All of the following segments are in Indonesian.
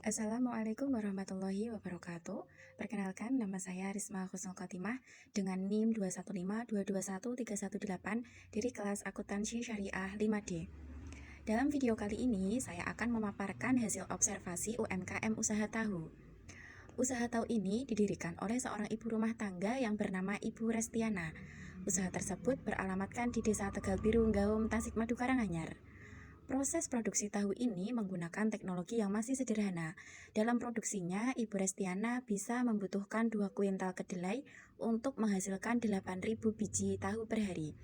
Assalamualaikum warahmatullahi wabarakatuh. Perkenalkan, nama saya Risma Husnul Khotimah dengan NIM 215221318 dari kelas Akuntansi Syariah 5D. Dalam video kali ini, saya akan memaparkan hasil observasi UMKM Usaha Tahu. Usaha tahu ini didirikan oleh seorang ibu rumah tangga yang bernama Ibu Restiana. Usaha tersebut beralamatkan di Desa Tegal Biru, Gaum, Tasikmadu, Karanganyar. Proses produksi tahu ini menggunakan teknologi yang masih sederhana. Dalam produksinya, Ibu Restiana bisa membutuhkan 2 kuintal kedelai untuk menghasilkan 8.000 biji tahu per hari.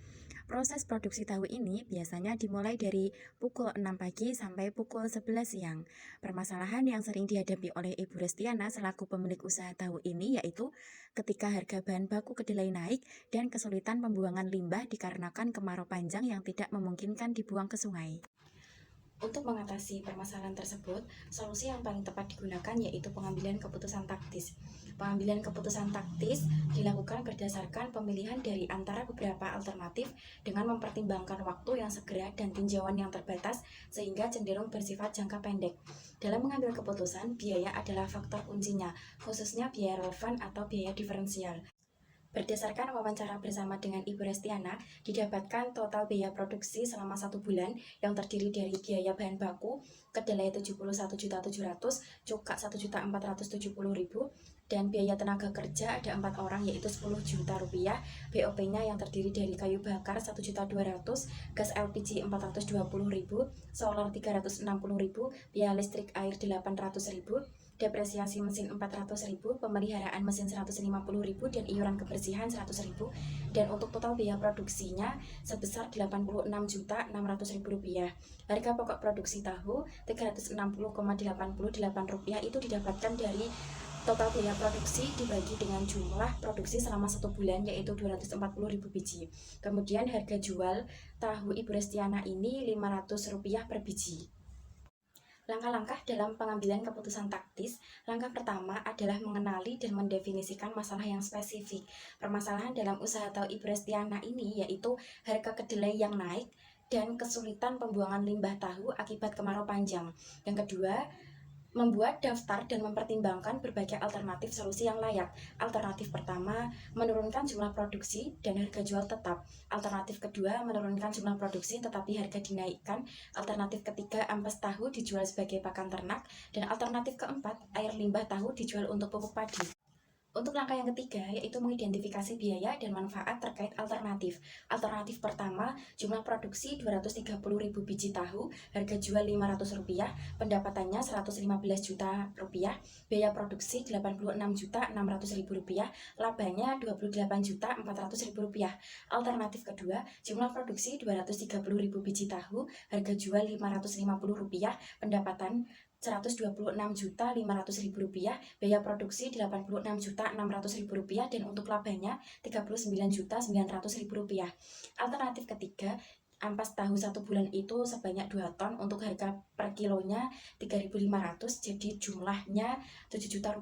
Proses produksi tahu ini biasanya dimulai dari pukul 6 pagi sampai pukul 11 siang. Permasalahan yang sering dihadapi oleh Ibu Restiana selaku pemilik usaha tahu ini yaitu ketika harga bahan baku kedelai naik dan kesulitan pembuangan limbah dikarenakan kemarau panjang yang tidak memungkinkan dibuang ke sungai. Untuk mengatasi permasalahan tersebut, solusi yang paling tepat digunakan yaitu pengambilan keputusan taktis. Pengambilan keputusan taktis dilakukan berdasarkan pemilihan dari antara beberapa alternatif dengan mempertimbangkan waktu yang segera dan tinjauan yang terbatas sehingga cenderung bersifat jangka pendek. Dalam mengambil keputusan, biaya adalah faktor kuncinya, khususnya biaya relevan atau biaya diferensial. Berdasarkan wawancara bersama dengan Ibu Restiana, didapatkan total biaya produksi selama 1 bulan yang terdiri dari biaya bahan baku, kedelai 71.700.000, cuka 1.470.000, dan biaya tenaga kerja ada 4 orang yaitu 10 juta rupiah, BOP-nya yang terdiri dari kayu bakar 1.200.000, gas LPG 420.000, solar 360.000, biaya listrik air 800.000, depresiasi mesin 400.000, pemeliharaan mesin 150.000, dan iuran kebersihan 100.000, dan untuk total biaya produksinya sebesar 86.600.000 rupiah. Harga pokok produksi tahu 360,88 rupiah itu didapatkan dari total biaya produksi dibagi dengan jumlah produksi selama 1 bulan yaitu 240.000 biji. Kemudian harga jual tahu Ibu Restiana ini 500 rupiah per biji. Langkah-langkah dalam pengambilan keputusan taktis. Langkah pertama adalah mengenali dan mendefinisikan masalah yang spesifik. Permasalahan dalam usaha tahu Ibu Restiana ini yaitu harga kedelai yang naik dan kesulitan pembuangan limbah tahu akibat kemarau panjang. Yang kedua, membuat daftar dan mempertimbangkan berbagai alternatif solusi yang layak. Alternatif pertama, menurunkan jumlah produksi dan harga jual tetap. Alternatif kedua, menurunkan jumlah produksi tetapi harga dinaikkan. Alternatif ketiga, ampas tahu dijual sebagai pakan ternak. Dan alternatif keempat, air limbah tahu dijual untuk pupuk padi. Untuk langkah yang ketiga, yaitu mengidentifikasi biaya dan manfaat terkait alternatif. Alternatif pertama, jumlah produksi 230.000 biji tahu, harga jual Rp500, pendapatannya Rp115 juta, biaya produksi Rp86.600.000, labanya Rp28.400.000. Alternatif kedua, jumlah produksi 230.000 biji tahu, harga jual Rp550, pendapatan Rp126.500.000, biaya produksi Rp86.600.000, dan untuk labanya Rp39.900.000. Alternatif ketiga, ampas tahu 1 bulan itu sebanyak 2 ton untuk harga per kilonya Rp3.500, jadi jumlahnya Rp7 juta.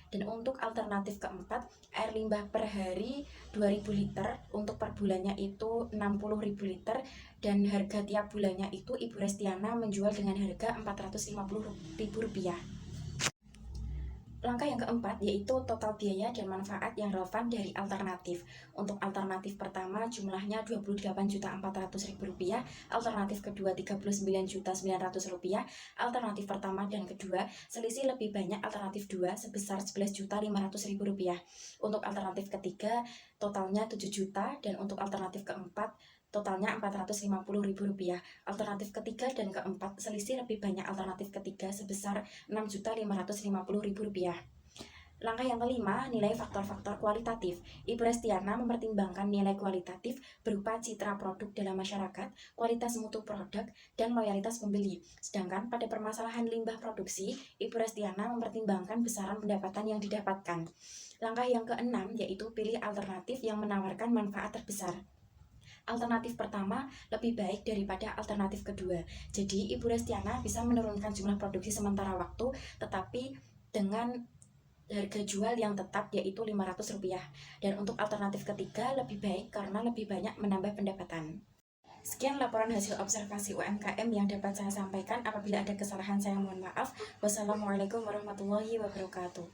Dan untuk alternatif keempat, air limbah per hari 2.000 liter, untuk per bulannya itu 60.000 liter, dan harga tiap bulannya itu Ibu Restiana menjual dengan harga Rp450.000. Langkah yang keempat yaitu total biaya dan manfaat yang relevan dari alternatif. Untuk alternatif pertama jumlahnya Rp28.400.000, alternatif kedua Rp39.900.000, alternatif pertama dan kedua selisih lebih banyak alternatif 2 sebesar Rp11.500.000. Untuk alternatif ketiga totalnya 7 juta, dan untuk alternatif keempat totalnya Rp450.000. Alternatif ketiga dan keempat selisih lebih banyak alternatif ketiga sebesar Rp6.550.000. Langkah yang kelima, nilai faktor-faktor kualitatif. Ibu Restiana mempertimbangkan nilai kualitatif berupa citra produk dalam masyarakat, kualitas mutu produk, dan loyalitas pembeli. Sedangkan pada permasalahan limbah produksi, Ibu Restiana mempertimbangkan besaran pendapatan yang didapatkan. Langkah yang keenam yaitu pilih alternatif yang menawarkan manfaat terbesar. Alternatif pertama lebih baik daripada alternatif kedua. Jadi Ibu Restiana bisa menurunkan jumlah produksi sementara waktu tetapi dengan harga jual yang tetap yaitu Rp500. Dan untuk alternatif ketiga lebih baik karena lebih banyak menambah pendapatan. Sekian laporan hasil observasi UMKM yang dapat saya sampaikan. Apabila ada kesalahan saya mohon maaf. Wassalamualaikum warahmatullahi wabarakatuh.